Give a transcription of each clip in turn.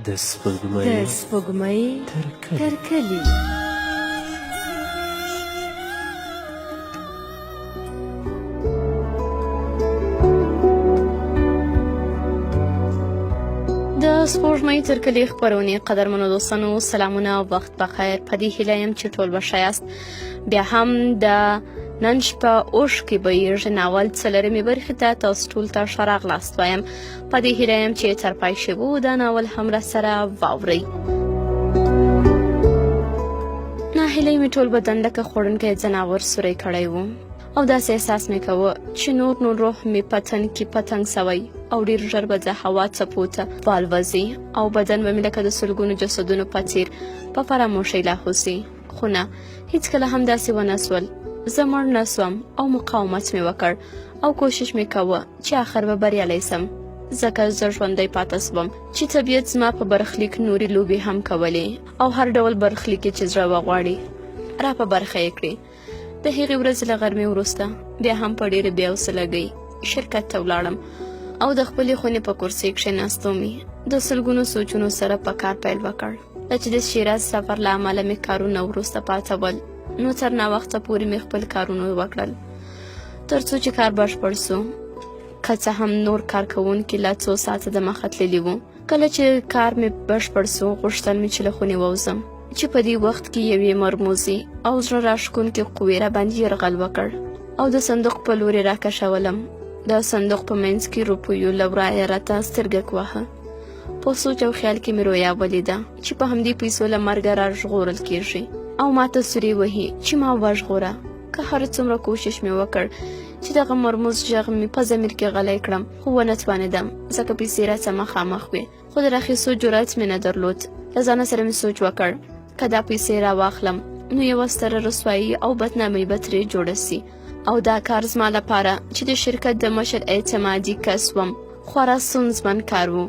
د سپوږمۍ تر کلي. د سپوږمۍ تر کلي خپرونې قدرمنو دوستانو سلامونه او وخت بخیر. په دې هیله یم چې ټول به ښه یاست. بیا هم د نن شپه اوښکې بهیږي ناول څلورمې برخې ته تاسو ټول ته ښه راغلاست وایم. په دې هیله یم چې تر پای شوو دا ناول هم راسره واورئ. ناهیلۍ مې ټول بدن لکه خوړونکی ځناور سوری کړی و او داسې احساس مې کوه چې نور روح مې پتن کې پتنګ سوی او ډېر ژر به د هوا څپو ته والوځي او بدن به مې لکه د سلګونو جسدونو په څېر په فراموشۍ لاهوسي. خو نه، هېڅکله هم داسې ونه سول. زه مړ نه سوم او مقاومت مې وکړ او کوشش مې کوه چې آخر به بریالی سم. ځکه زه ژوندی پاته سوم چې طبیعت زما په برخلیک نورې لوبې هم کولې او هر ډول برخلیکې چې زړه وغواړي را په برخه یې کړې. د هغې ورځې له غرمې وروسته بیا هم په ډېرې بې حوصلګۍ شرکت ته ولاړم او د خپلې خونې په کرسۍ کښېناستو مې د سلګونو سوچونو سره په کار پیل وکړ. چې د شیراز سفر له امله مې کارونه وروسته پاته ول، نو تر ناوخته پورې مې خپل کارونه وکړل تر څو چې کار بشپړ سو. که څه هم نور کارکوونکي لا څو ساعته دمخه تللي وو. کله چې کار مې بشپړ سو غوښتل مې چې له خونې ووځم، چې په دې وخت کې یوې مرموزې او زړه راښکونکې قوې راباندې یرغل وکړ او د صندوق په لورې راکشولم. د صندوق په منځ کې روپیو له ورایه راته سترګک وهه. په سوچ او خیال کې مې رویا ولیده چې په همدې پیسو له مرګه راژغورل کېږي او ماته سوري وهي چې ما وژغوره. که هر څومره کوشش مې وکړ چې دغه مرموز غږ مې په ضمیر کې غلی کړم، خو ونه توانېدم ځکه پیسې راته مخامخ وې، خو د راخیستو جرأت مې نه درلود. له ځانه سره مې سوچ وکړ که دا پیسې راواخلم نو یوه ستره رسوایي او بدنامۍ به ترې جوړه سي او دا کار زما لپاره چې د شرکت د مشر اعتمادي کس وم خورا ستونزمن کار و.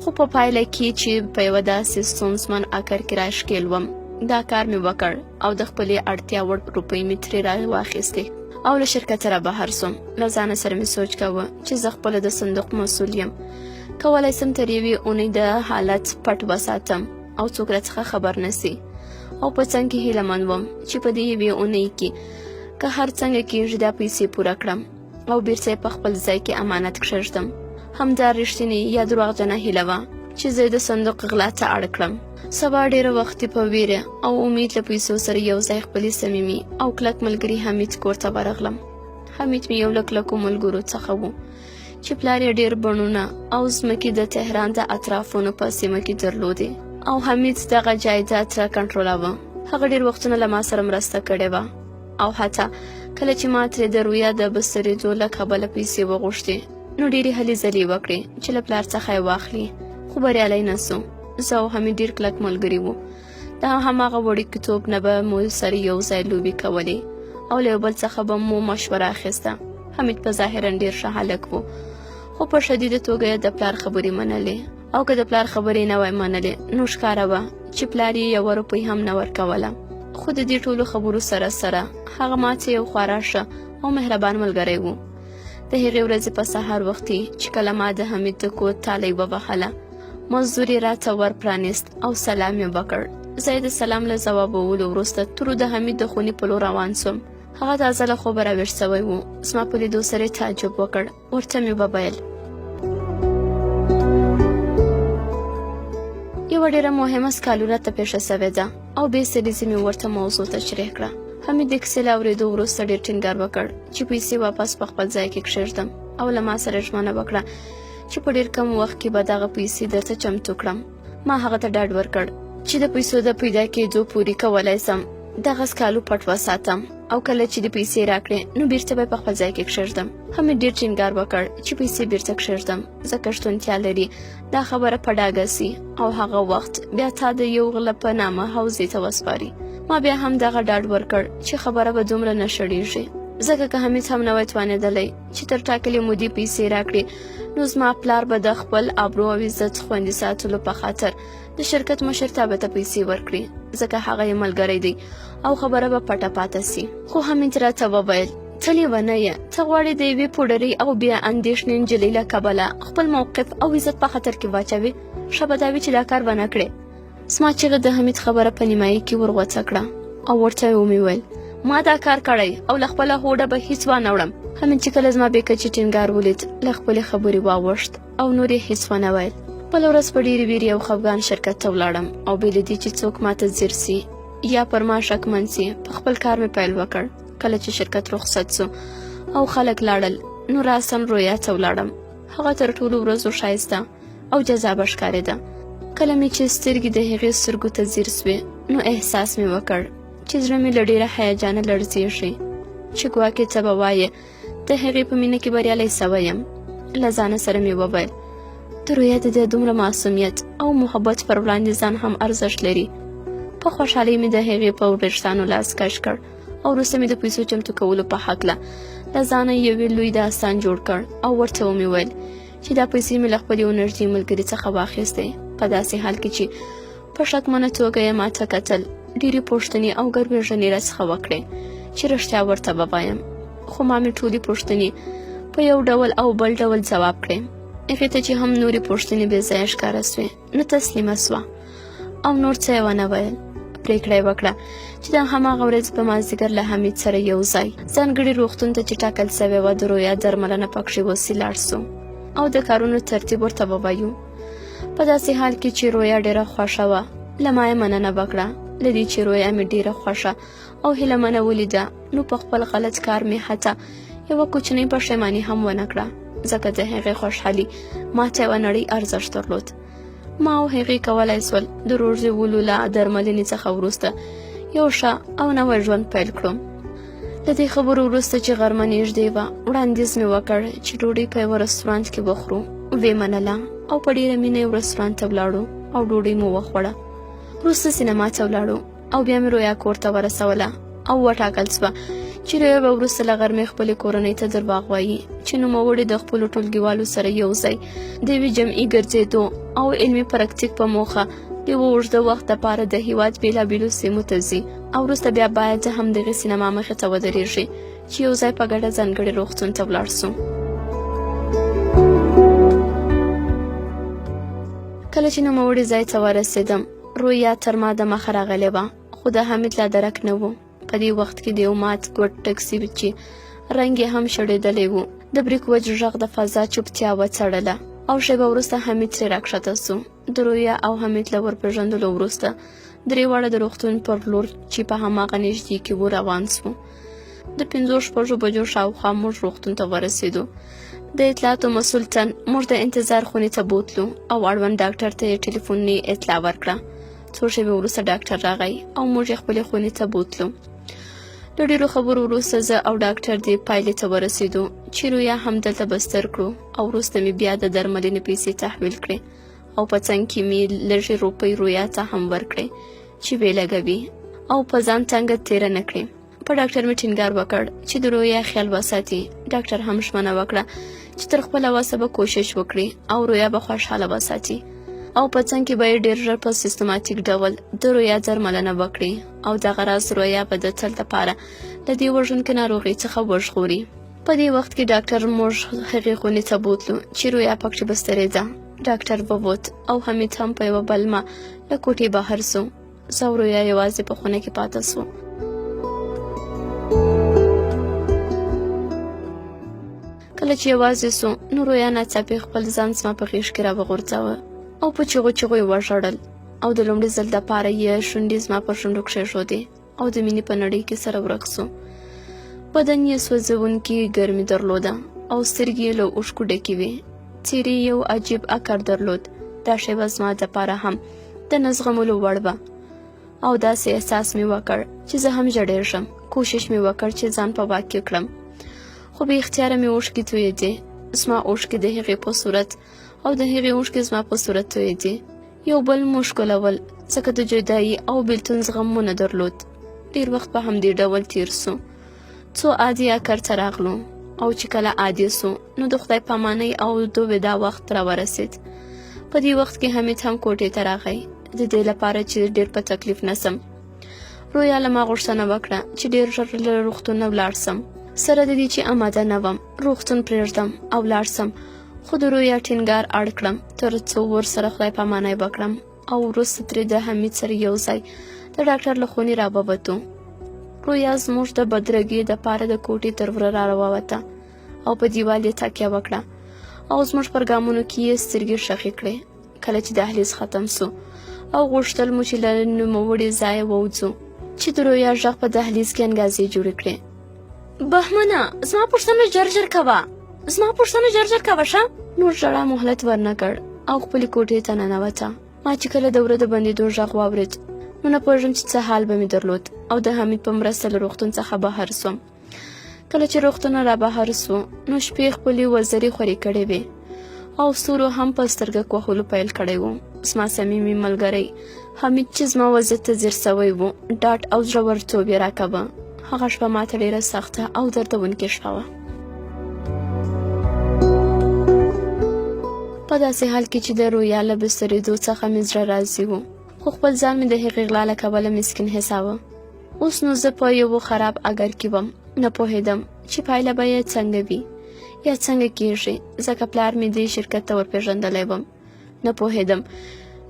خو په پایله کې چې په یوه داسې ستونزمن اکر کې راښکېل وم، دا کار مې وکړ او د خپلې اړتیا وړ روپۍ مې ترې راواخیستې او له شرکته را بهر سوم. له ځانه سره مې سوچ کوه چې زه خپله د صندوق مسؤل یم، کولی سم تر یوې اونۍ د حالت پټ وساتم او څوک راڅخه خبر نسي. او په څنګ کې هیله مند وم چې په دې یوې اونۍ کې که هر څنګه کېږي دا پیسې پوره کړم او بیرته یې په خپل ځای کې امانت کښېږدم. همدا رښتینې یا دروغجنه هیله وه چې زه د صندوق غلا ته اړ کړم. سبا ډېره وختي په ویره او امید له پیسو سره یو ځای خپلې صمیمي او کلک ملګري حمید کور ته ورغلم. حمید مې یو له کلکو ملګرو څخه و چې پلار یې ډېر بڼونه او ځمکې د تهران د اطرافونو په سیمه کې درلودې او حمید دغه جایداد را کنټرولوه. هغه ډېر وختونه له ما سره مرسته کړې وه او حتی کله چې ما ترې د رویا د بسترېدو له کبله پیسې وغوښتې نو ډېرې هلې ځلې وکړې چې له پلار څخه یې واخلي، خو بریالی نه سو. زه او حمید ډېر کلک ملګري وو. د هماغه وړوکیتوب نه به مو سره یو ځای لوبې کولې او له یو بل څخه به مو مشوره اخیسته. حمید په ظاهرا ډېر ښه هلک و، خو په شدیده توګه یې د پلار خبرې منلې او که د پلار خبرې نه وای منلې نو ښکاره وه چې پلار یې یوه روپۍ هم نه ورکوله. خو د دې ټولو خبرو سره سره هغه ماته یو خورا ښه او مهربان ملګری و. د هغې ورځې په سهار وختي چې کله ما د حمید د کور تالی ووهله، مزدور یې راته ور پرانیست او سلام یې وکړ. زه یې د سلام له ځوابولو وروسته تورو د حمید د خونې په لور روان سوم. هغه تازه له خوبه راویښ سوی و. زما په لیدو سره یې تعجب وکړ. ورته مې وویل یوه ډېره مهمه سکالو راته پیښه سوې ده او بې سلیزې مې ورته موضوع تشریح کړه. حمید د کیسې له اورېدو وروسته ډېر ټینګار وکړ چې پیسې واپس په خپل ځای کې کښېږدم او له ما سره ژمنه وکړه چې په ډېر کم وخت کې به دغه پیسې درته چمتو کړم. ما هغه ته ډاډ ورکړ چې د پیسو د پیدا کېدو پورې کولی سم دغه سکالو پټ وساتم او کله چې د پیسې راکړې نو بیرته به په خپل ځای کې کښېږدم. حمید ډېر ټینګار وکړ چې پیسې بیرته کښېږدم ځکه شتونتیا لري دا خبره په ډاګه سي او هغه وخت بیا تا د یو غله په نامه حوزې ته وسپاري. ما بیا هم دغه ډاډ ورکړ چې خبره به دومره نه شړېږي ځکه که حمید هم نه وای توانېدلی چې تر ټاکلې مودې پیسې راکړي نو زما پلار به د خپل ابرو او عزت خوندي ساتلو په خاطر د شرکت مشرتابه ته پیسې ورکړي ځکه هغه یې ملګری دی او خبره به پټه پاته سي. خو حمید راته وویل ته لیونی یې، ته غواړې د یوې پوډرۍ او بیا اندېښنې نجلۍ له کبله خپل موقف او عزت په خطر کې واچوې. ښه به دا وي چې دا کار به نه کړې. زما چیغه د حمید خبره په نیمایي کې ورغوڅه کړه او ورته ومې ویل ما دا کار کړی او له خپله هوډه به هیڅ وانه وړم. حمید چې کله زما بېکچې ټینګار ولید له خپلې خبرې واوښت او نور یې هیڅ ونه ویل. بله ورځ په ډېرې ویرې او خفګان شرکت ته ولاړم او بې له دې چې څوک ماته ځیر سي یا پر ما شکمن سي په خپل کار مې پیل وکړ. کله چې شرکت رخصت سو او خلک لاړل نو راسن رویا ته ولاړم. هغه تر ټولو ورځو ښایسته او جذابه ښکارېده. کله مې چې سترګې د هغې سترګو ته ځیر سوې نو احساس مې وکړ چې زړه مې له ډېره هیجانه لړزېږي چې ګواکې څه به وایې د هغې په مینه کې بریالی سوی یم. له ځانه سره مې وویل د رویا د دې دومره معصومیت او محبت پر وړاندې ځان هم ارزښت لري. په خوشحالۍ مې د هغې په ویښتانو لاس کش کړ او وروسته مې د پیسو چمتو کولو په هکله له ځانه یوې لوی داستان جوړ کړ او ورته ومې ویل چې دا پیسې مې له خپل یو نږدې ملګري څخه واخیستې په داسې حال کې چې په شکمنه توګه یې ما ته کتل. ډېرې پوښتنې او ګربېژنې راڅخه وکړې چې رښتیا ورته به وایم، خو ما مې ټولې پوښتنې په یو ډول او بل ډول ځواب کړې. هغې ته چې هم نورې پوښتنې بې ځایه ښکاره سوې نه تسلیمه سوه او نور څه یې ونه ویل. پرېکړه یې وکړه چې د هماغه ورځ په مازدیګر له حمید سره یو ځای ځانګړي روغتون ته چې ټاکل سوې وه د رویا درملنه پکښې وسي لاړ سو او د کارونو ترتیب ورته ووایو. په داسې حال کې چې رویا ډېره خوښه وه له ما یې مننه وکړه. له دې چې رویا مې ډېره خوښه او هیله منه ولیده نو په خپل غلط کار مې حتی یوه کوچنۍ پښیماني هم ونه کړه، ځکه د هغې خوشحالي ما ته یوه نړۍ ارزښت درلود. ما او هغې کولی سول د روژې ولو له درملنې څخه وروسته یو ښه او نوی ژوند پیل کړو. له دې خبرو وروسته چې غرمه نږدې وه وړاندیز مې وکړ چې ډوډۍ په یوه رستورانت کې وخورو. ویې منله او په ډېره مینه یو رستورانت ته ولاړو او ډوډۍ مو وخوړه. وروسته سینما ته ولاړو او بیا مې رویا کور ته ورسوله او وټاکل سوه چې رویا به وروسته له غرمې خپلې کورنۍ ته درواغ وایي چې نوموړې د خپلو ټولګیوالو سره یو ځای د یوې جمعي ګرځېدو او علمي پراکتیک په موخه د یوه اوږده وخت دپاره د هېواد بېلابېلو سیمو ته ځي او وروسته بیا باید د همدغې سینما مخې ته ودرېږي چې یو ځای په ګډه ځانګړي روغتون ته ولاړ سو. کله چې نوموړي ځای ته ورسېدم رویا تر ما د مخه راغلې وه خو د حمید لا درک نه و. په دې وخت کې د یو مات ګوډ ټکسي چې رنګ یې هم شړېدلی و د بریک وچ غږ د فضا چوپتیا وڅړله او شیبه وروسته حمید ترې راکښته سو. د رویا او حمید له ورپېژندلو وروسته درې واړه د روغتون پر لور چې په هماغه نږدې کې و روان سو. د 5-6 بجو شاوخوا موږ روغتون ته ورسېدو. د اطلاعاتو مسؤل تن موږ د انتظار خونې ته بوتلو او اړوند ډاکټر ته یې ټلیفوني اطلاع ورکړه. څو شېبې وروسته ډاکټر راغی او موږ یې خپلې خونې ته بوتلو. د ډېرو خبرو وروسته زه او ډاکټر دې پایلې ته ورسېدو چې رویا همدلته بستر کړو او وروسته مې بیا د درملنې پیسې تحویل کړې او په څنګ کې مې لږې روپۍ رویا ته هم ورکړې چې بې لګوي او په ځان تنګه تېره نه کړي. په ډاکټر مې ټینګار وکړ چې د رویا خیال وساتي. ډاکټر هم ژمنه وکړه چې تر خپله وسه به کوشش وکړي او رویا به خوشحاله وساتي او په څنګ کې به یې ډېر ژر په سیستماتیک ډول د رویا درملنه وکړي او دغه راز رویا به د تل لپاره له دې وژونکې ناروغۍ څخه وژغوري. په دې وخت کې ډاکټر موږ هغې خونې ته بوتلو چې رویا پکښې بسترېده. ډاکټر ووت او حمید هم په یوه بلمه له کوټې بهر سو. زه او رویا یوازې په خونه کې پاته سو. کله چې یوازې سو نو رویا ناڅاپي خپل ځان زما په غېږ کې راوغورځاوه او په چیغو چیغو یې وژړل او د لومړي ځل دپاره یې شونډې زما په شونډو کښېښودې او د مینې په نړۍ کې سره ورک سو. بدن یې سوځونکې ګرمي درلوده او سترګې یې له اوښکو ډکې وې. څېرې یو عجیب عکر درلود. دا شیبه زما دپاره هم د نه زغملو وړ وه او داسې احساس مې وکړ چې زه هم ژړېږم. کوشش مې وکړ چې ځان په واک کې کړم خو بې اختیاره مې اوښکې تویېدې. زما اوښکې د هغې په صورت او د هغې اوښکې زما په صورت تویېدې. یو بل مو ښکلول ځکه د جدایي او بېلتون زغم مو نه درلود. ډېر وخت په همدې ډول تېر سو څو عادي عکر ته راغلو او چې کله عادي سو نو د خدای پامانۍ او د ودا وخت راورسېد. په دې وخت کې حمید هم کوټې ته راغی د دې لپاره چې ډېر په تکلیف نه سم. رویا له ما غوښتنه وکړه چې ډېر ژر له روغتونه ولاړ سم. سره د دې چې اماده نه وم روغتون پرېږدم او ولاړ سم خو د رویا ټینګار اړ کړم تر څو ورسره خدای پاماني وکړم او وروسته ترې د حمید سره یو ځای د ډاکټر له خونې راووتو. رویا زموږ د بدرګۍ د پاره د کوټې تر وره راووته او په دیوال یې تکیه وکړه او زموږ پر ګامونو کې یې سترګې ښخې کړې. کله چې دهلیز ختم سو او غوښتل مو چې له نوموړي ځایه ووځو چې د رویا غږ په دهلیز کې انګازې جوړې کړې. بهمنه زما پوښتنه ژر ژر کوه شه. نور ژړا مهلت ورنه کړ او خپلې کوټې ته ننوته. ما چې کله د وره د بندېدو غږ واورېد نو نه پوهېږم چې څه حال به مې درلود او د حمید په مرسته له روغتون څخه بهر سوم. کله چې روغتونه را بهر سو نو شپې خپلې وزرې خورې کړې وې او ستورو هم په سترګه کوهلو پیل کړی و. زما صمیمي ملګری حمید چې زما وضعیت ته ځیر سوی و ډاډ او زړورتوب یې راکوه. هغه شپه ماته ډېره سخته او دردونکې شپه وه. په داسې حال کې چې د رویا له بسترېدو څخه مې زړه راضي و خو خپل ځان مې د هغې غلا له کبله مسکین حسابه. اوس نو زه په یو خراب اګر کې وم. نه پوهېدم چې پایله به یې څنګه وي یا څنګه کېږي ځکه پلار مې دې شرکت ته ورپېژندلی وم. نه پوهېدم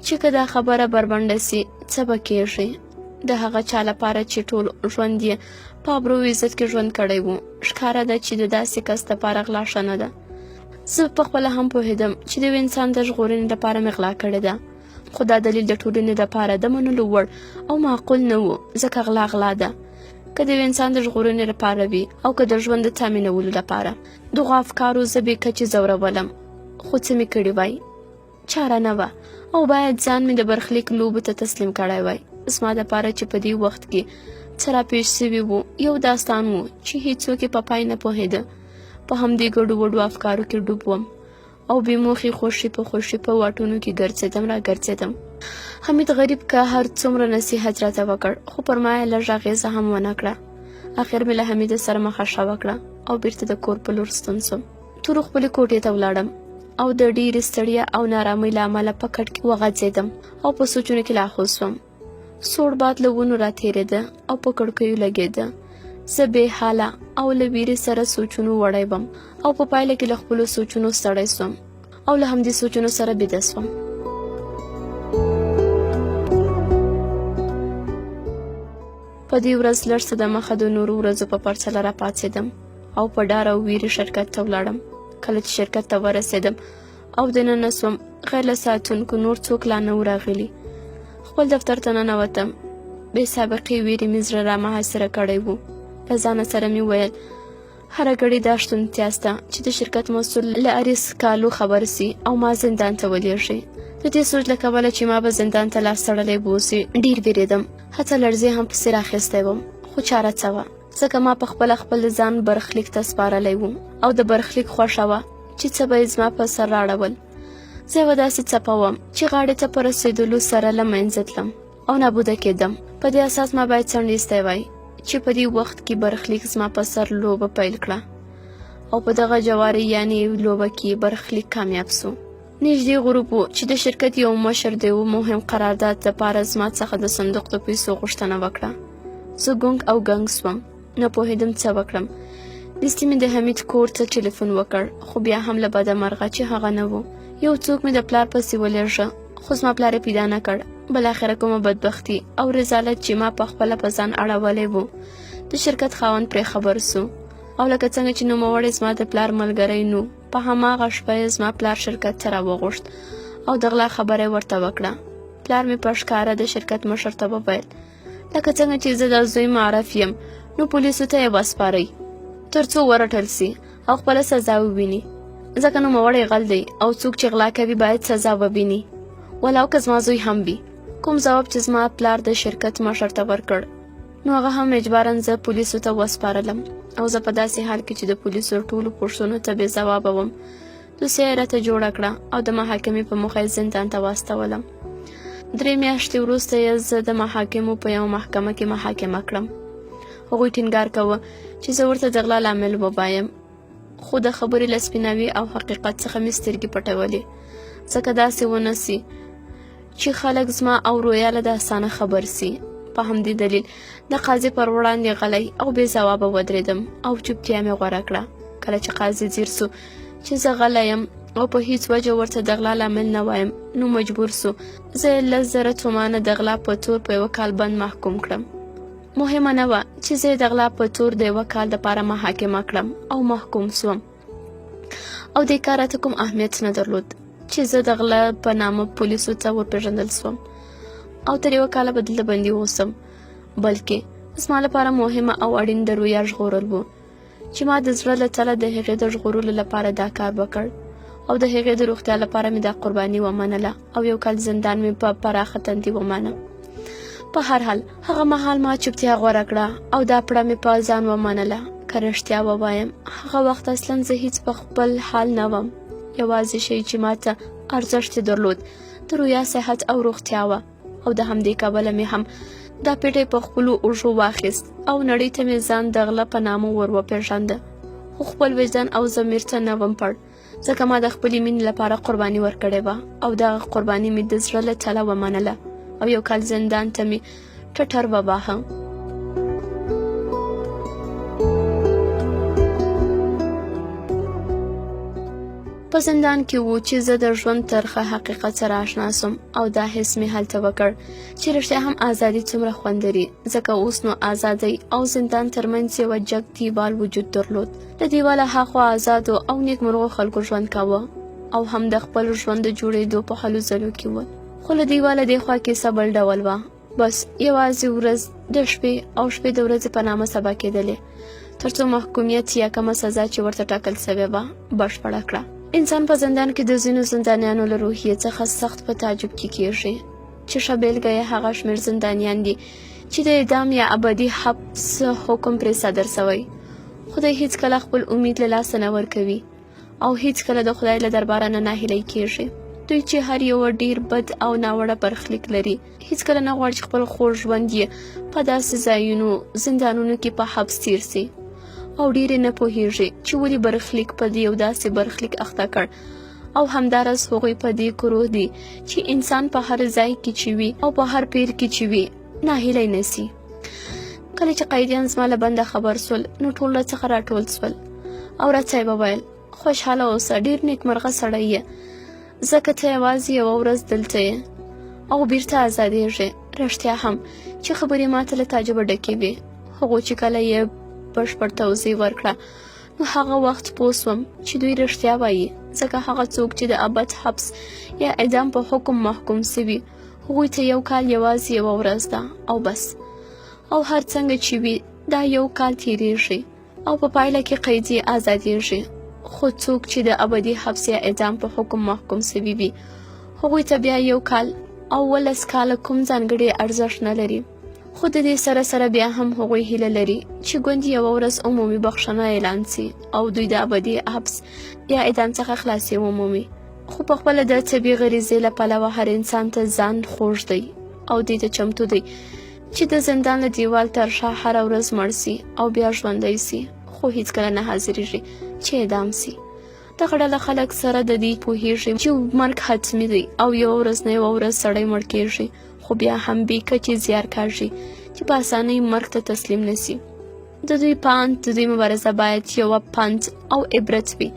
چې که دا خبره بربنډه سي څه به کېږي. د هغه چا لپاره چې ټول ژوند یې په ابرو عزت کې ژوند کړی و ښکاره ده چې د داسې کس دپاره غلا ښه نه ده. زه پخپله هم پوهېدم چې د یو انسان د ژغورنې لپاره مې غلا کړې ده خو دا دلیل د ټولنې دپاره د منلو وړ او معقول نه و ځکه غلا ده. که د یو انسان د ژغورنې لپاره وي او که د ژوند د تامینولو لپاره. دغو افکارو زه بې کچې ځورولم خو څه مې کړي وای چاره نه وه او باید ځان مې د برخلیک لوبو ته تسلیم کړی وای. زما دپاره چې په دې وخت کې څه راپېښ سوي وو یو داستان و چې هیڅوک یې په پای نه پوهېده. په همدې ګډو وډو افکارو کې ډوب وم او بې موخې خوشي په واټونو کې ګرځېدم. حمید غریب که هر څومره نصیحت راته وکړ خو پر ما یې لږ اغېزه هم ونه کړه. اخر مې له حمید سره مخه وکړه او بیرته د کور په لور ستون سوم. تورو خپلې کوټې ته ولاړم او د ډېرې ستړیا او نارامۍ له امله په کټ کې وغځېدم او په سوچونو کې لاهو سوم. سوړ باد له ونو راتېرېده او په کړکیو لګېده. زه بې حاله او له ویرې سره سوچونو وړی وم او په پایله کې له خپلو سوچونو ستړی سوم او له همدې سوچونو سره بیده سوم. په دې ورځ لږ څه دمخه د نورو ورځو په پرتله راپاڅېدم او په ډار او ویرې شرکت ته ولاړم. کله چې شرکت ته ورسېدم او دننه سوم غیر له ساعتونکو نور څوک لا نه و راغلي. خپل دفتر ته ننوتم. بې سابقې ویرې مې زړه را محاصره کړی و. له ځانه سره مې ویل هره ګړۍ دا شتونتیا سته چې د شرکت مسؤل له اریس کالو خبر سي او ما زندان ته ولېږي. د دې سوچ له کبله چې ما به زندان ته لاس تړلی بوسي ډېر وېرېدم. هڅه لړزې هم پسې راخیستی وم خو چاره څه وه ځکه ما پخپله خپل ځان برخلیک ته سپارلی و او د برخلیک خوښه وه چې څه به یې زما په سر راړول. زه یوه داسې څپه وم چې غاړې ته په رسېدلو سره له منځه تلم او نابوده کېدم. په دې اساس ما باید څنډیستی وای چې په دې وخت کې برخلیک زما په سر لوبه پیل کړه او په دغه جواري یعنې لوبه کې برخلیک کامیاب سو. نږدې غروب و چې د شرکت یو مشر د یو مهم قرارداد لپاره زما څخه د صندوق د پیسو غوښتنه وکړه. زه ګونګ او ګنګ سوم. نه پوهېدم څه وکړم. دستي مې د حمید کور ته ټلیفون وکړ خو بیا هم له بده مرغه چې هغه نه و. یو څوک مې د پلار پسې ولېږه خو زما پلار یې پیدا نه کړ. بالاخره کومه بدبختي او رضالت چې ما پخپله په ځان اړولی و د شرکت خاوند پرې خبر سو او لکه څنګه چې نوموړی زما د پلار ملګری نو په هماغه شپه یې زما پلار شرکت ته راوغوښت او د غلا خبره یې ورته وکړه. پلار مې په ښکاره د شرکت مشر ته وویل لکه څنګه چې زه د زوی معرف یم نو پولیسو ته یې وسپارئ تر څو ورټل سي او خپله سزا وویني ځکه نوموړی غل دی او څوک چې غلا کوي باید سزا وویني ولاو که زما زوی هم وي. کوم ځواب چې زما پلار د شرکت مشر ته ورکړ نو هغه هم اجباراً زه پولیسو ته وسپارلم او زه په داسې حال کې چې د پولیسو ټولو پوښتنو ته بې ځوابه وم دوسیه یې راته جوړه کړه او د محاکمې په موخه یې زندان ته واستولم. 3 میاشتې وروسته یې زه د محاکمو په یوه محکمه کې محاکمه کړم. هغوی ټینګار کوه چې زه ورته د غلا لامل ووایم خو د خبرې له سپیناوي او حقیقت څخه مې سترګې پټولې ځکه داسې ونه سي چې خلک زما او رویا له داستانه خبر سي. په همدې دلیل د قاضي پر وړاندې غلی او بې ځوابه ودرېدم او چوپتیا مې غوره کړه. کله چې قاضي ځیر سو چې زه غلی یم او په هیڅ وجه ورته د غلا لامل نه وایم، نو مجبور سو زه 10,000 تومانه د غلا په تور په 1 کال بند محکوم کړم. مهمه نه وه چې زه د غلا په تور د 1 کال دپاره محاکمه کړم او محکوم سوم، او دې کار راته کوم اهمیت نه درلود چې زه د غلا په نامه پولیسو ته ورپېژندل سوم او تر 1 کاله به دلته بندي اوسم. بلکې زما لپاره مهمه او اړین د رویا ژغورل و چې ما د زړه له تله د هغې د ژغورلو لپاره دا کار وکړ، او د هغې د روغتیا لپاره مې دا قرباني ومنله او 1 کال زندان مې په پراخه تندي ومانه. په هر حال هغه مهال ما چوپتیا غوره کړه او دا پړه مې په ځان ومنله. که رښتیا ووایم هغه وخت اصلا زه هیڅ په خپل حال نه وم، یوازې شی چې ما ته ارزښت درلود د رویا صحت او روغتیا وه، او د همدې کبله مې هم دا پیټی په خپلو اوږو واخیست او نړۍ ته مې ځان د غله په نامه ور وپېژانده، خو خپل وجدان او ضمیر ته نه وم پړ، ځکه ما د خپلې مینې لپاره قرباني ورکړې وه او دغه قرباني مې د زړه له تله ومنله، او 1 کال زندان ته مې ټټر وواهه. په زندان کې و چې زه د ژوند ترخه حقیقت سره آشنا سوم، او دا حس مې هلته وکړ چې رښتیا هم ازادي څومره خوند لري، ځکه اوس نو ازادۍ او زندان ترمنځ یوه جګ دیوال وجود درلود. د دیواله هاخوا آزادو او نیکمرغو خلکو ژوند کاوه او هم د خپل ژوند د جوړېدو په هلو ځلو کې ول، خو له دیواله دېخوا کیسه بل ډول وه. بس یوازې ورځ د شپې او شپې د ورځې په نامه سبا کېدلې، تر څو محکومیت یا کومه سزا چې ورته ټاکل سوې وه بشپړه کړه. انسان په زندان کې د ځینو زندانیانو له روحیې څخه سخت په تعجب کې کېږي، چې ښه بېلګه یې هغه شمېر زندانیان دي چې د اعدام یا ابدي حبس حکم پرې صادر سوی، خدای هیڅکله خپل امید له لاسه نه ورکوي او هیڅکله د خدای له درباره نه ناهیلی کېږي. دوی چې هر یو ډیر بد او ناوړه برخلیک لري، هیڅکله نه غواړي چې خپل خوږ ژوند یې په داسې ځایونو زندانونو کې په حبس تیر سي، او ډیر نه پوهیږي چې ولې برخلیک په دې یو داسې برخلیک اخته کړ، او همداراز هغوی په دې کروه دي چې انسان په هر ځای کې چې وي او په هر پیر کې چې وي ناهیلی نسي. کله چې قیدیان زما له بنده خبر سول، نو ټول راڅخه راټول سول او راته یې وویل خوشحاله اوسه، ډیر نیکمرغه سړی یې، ځکه ته یوازې یوه ورځ دلته یې او بیرته ازادېږې. رښتیا هم چې خبرې ماته له تعجبه ډکې وې. هغو چې کله یې بشپړ توضیح ورکړه، نو هغه وخت پوه سوم چې دوی رښتیا وایي، ځکه هغه څوک چې د ابد حبس یا اعدام په حکم محکوم سوي، هغوی ته 1 کال یوازې یوه ورځ ده او بس، او هر څنګه چې وي دا 1 کال تیریږي او په پایله کې قیدي ازادېږي. خو څوک چې د ابدي حبس یا اعدام په حکم محکوم سوي وي، هغوی ته بیا 1 کال او 10 کاله کوم ځانګړی ارزښت نه لري. خو د دې سره سره بیا هم هغوی هیله لري چې ګوندې یوه ورځ عمومي بخښنه اعلان سي او دوی د ابدي حبس یا اعدام څخه خلاصي ومومي. خو په خپله د طبیعي غریزې له پلوه هر انسان ته ځان خوږ دی او دې ته چمتو دی چې د زندان له دیوال تر شا هره ورځ مړ سي او بیا ژوندی سي، خو هیڅکله نه حاضرېږي چې اعدام سي. دغه ډله خلک سره د دې پوهېږي چې مرګ حتمي دی او یوه ورځ نه یوه ورځ سړی مړ کېږي، خو بیا هم بې کچې زیار کاږي چې په اسانۍ مرګ ته تسلیم نسي. د دوی پاند، د دوی مبارزه باید یوه پند او عبرت وي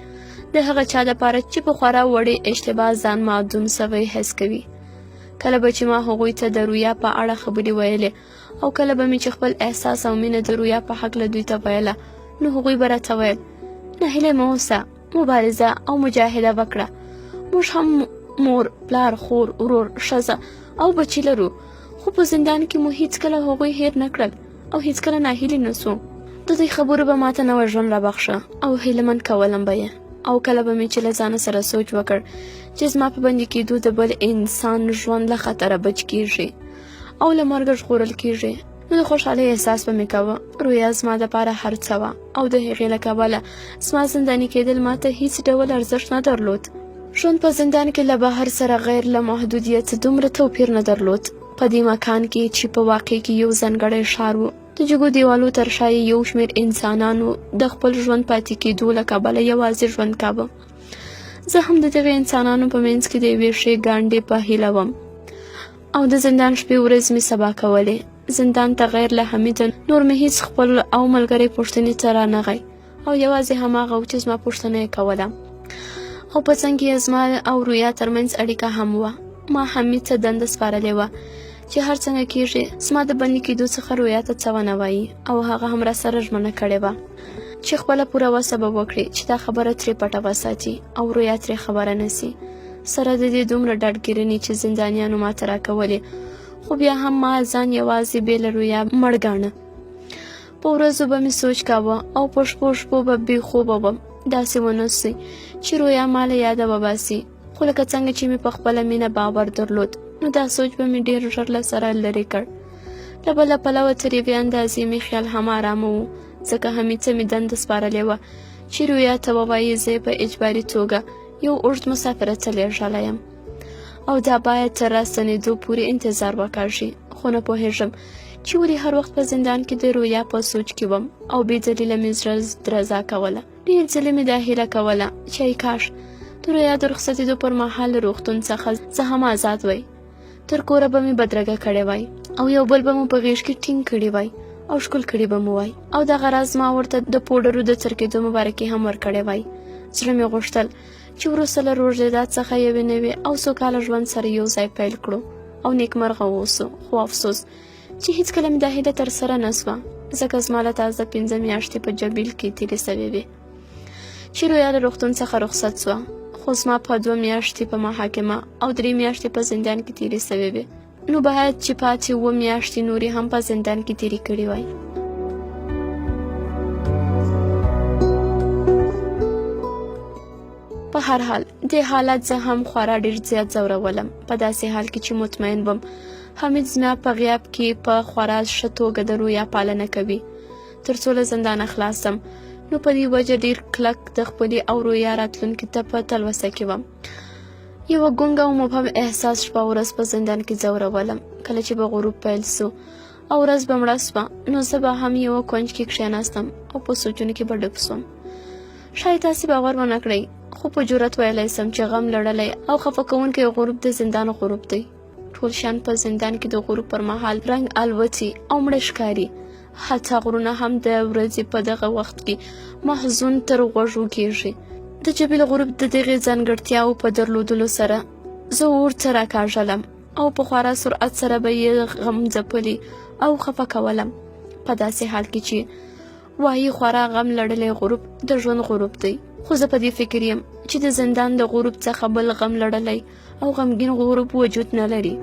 د هغه چا دپاره چې په خورا وړې اشتباه ځان معدوم سوی حس کوي. کله به چې ما هغوی ته د رویا په اړه خبرې ویلې او کله به مې چې خپل احساس او مینه د رویا په هکله دوی ته ویله، نو هغوی به راته ویل ناهیلی مه اوسه، مبارزه او مجاهده وکړه، موږ هم مور، پلار، خور، ورور، ښځه او بچي لرو، خو په زندان کې مو هیڅکله هغوی هیر نه کړل او هیڅکله ناهیلي نه سو. د دوی خبرو به ماته نوی ژوند رابخښه او هیلهمند کولم به یې. او کله به مې چې له ځانه سره سوچ وکړ چې زما په بندي کېدو د بل انسان ژوند له خطره بچ کېږي او له مرګه ژغورل کېږي، نو د خوشحالۍ احساس به مې کوه. رویا زما دپاره هر څه وه او د هغې له کبله زما زنداني کېدل ماته هیڅ ډول ارزښت نه درلود. ژوند په زندان کې له بهر سره غیر له محدودیت دومره توپیر نه درلود. په دې مکان کې چې په واقع کې یو ځانګړی ښار و، د جګو دیوالو تر شا یو شمېر انسانانو د خپل ژوند پاتې کېدو له کبله یوازې ژوند کاوه. زه هم د دغې انسانانو په منځ کې د یوې ښې ګانډې په هیله وم او د زندان شپې ورځې مې سبا کولې. زندان ته غیر له حمیده نور مې هیڅ خپل او ملګری پوښتنې ته رانغی او یوازې هماغه و چې زما پوښتنه یې کوله. او په څنګ کې زما او رویا ترمنځ اړیکه هم وه. ما حمید ته دنده سپارلې وه چې هر څنګه کېږي زما د بندي کېدو څخه رویا ته څه ونه وایي، او هغه هم راسره ژمنه کړې وه چې خپله پوره وسه به وکړي چې دا خبره ترې پټه وساتي او رویا ترې خبره نسي. سره د دې دومره ډاډګیرنې چې زندانیانو ماته راکولې، خو بیا هم ما ځان یوازې بې له رویا مړ ګاڼه. په ورځو به مې سوچ کاوه او په شپو به بې خوبه وم، داسې ونه سي چې رویا ما له یاده وباسي. خو لکه څنګه چې مې په خپله مینه باور درلود، نو دا سوچ به مې ډېر ژر له سره لرې کړ. له بله پلوه تر یوې اندازې مې خیال هم ارامه و، ځکه حمید ته مې دنده سپارلې وه چې رویا ته ووایي زه په اجباري توګه یو اوږد مسافرت ته لېږلی یم او دا باید تر راستنېدو پورې انتظار وکړي. خو نه پوهېږم چې ولې هر وخت په زندان کې د رویا په سوچ کې وم او بې دلیله مې زړه درزا کوله. ډېر ځلې مې دا هیله کوله چې ای کاش د رویا د رخصتېدو پر مهال له روغتون څخه زه هم آزاد وای. تر کوره به مې بدرګه کړې وای او یو بل به مو په غېږ کې ټینګ کړي وای او ښکل کړي به مو وای، او دغه راز ما ورته د پوډرو د څرکېدو مبارکي هم ورکړې وای. زړه مې غوښتل چې وروسته له روژداد څخه یوې نوې او سوکاله ژوند سره یو ځای پیل کړو او نیکمرغه واوسو. خو افسوس چې هیڅکله مې دا هیله ترسره نه سوه، ځکه زما له تازه 5 میاشتې په جبیل کې تېرې سوې وې چې رویا له روغتون څخه رخصت سوه. خو زما په 2 میاشتې په محاکمه او 3 میاشتې په زندان کې تېرې سوې وې، نو باید چې پاتې 7 میاشتې نورې هم په زندان کې تېرې کړې وای. په هر حال دې حالت زه هم خورا ډېر زیات ځورولم، په داسې حال کې چې مطمئن وم حمید زما په غیاب کې په خورا ښه توګه د رویا پالنه کوي. تر څو له زندانه خلاصم، نو په دې وجه ډېر کلک د خپلې او رویا راتلونکي ته په تلوسه کې وم. یوه ګونګه او مبهم احساس شپه ورځ په زندان کې ځورولم. کله چې به غروب پیل سو او ورځ به مړه سوه، نو زه به هم یوه کونج کې کښېناستم او په سوچونو کې به ډوب سوم. شاید تاسې باور ونه کړئ، خو په جرأت ویلی سم چې غم لړلی او خفه کوونکی غروب د زندان غروب دی. ټول شیان په زندان کې د غروب پر مهال رنګ الوتي او مړه ښکاري. حتی غرونه هم د ورځې په دغه وخت کې محزون تر غوږو کېږي. د جبیل غروب د دغې ځانګړتیاو په درلودلو سره زه ورته راکاږلم او په خورا سرعت سره به یې غم ځپلی او خفه کولم، په داسې حال کې چې وایي خورا غم لړلی غروب د ژوند غروب دی. خو زه په دې فکر یم چې د زندان د غروب څخه بل غم لړلی او غمګین غروب وجود نه لري.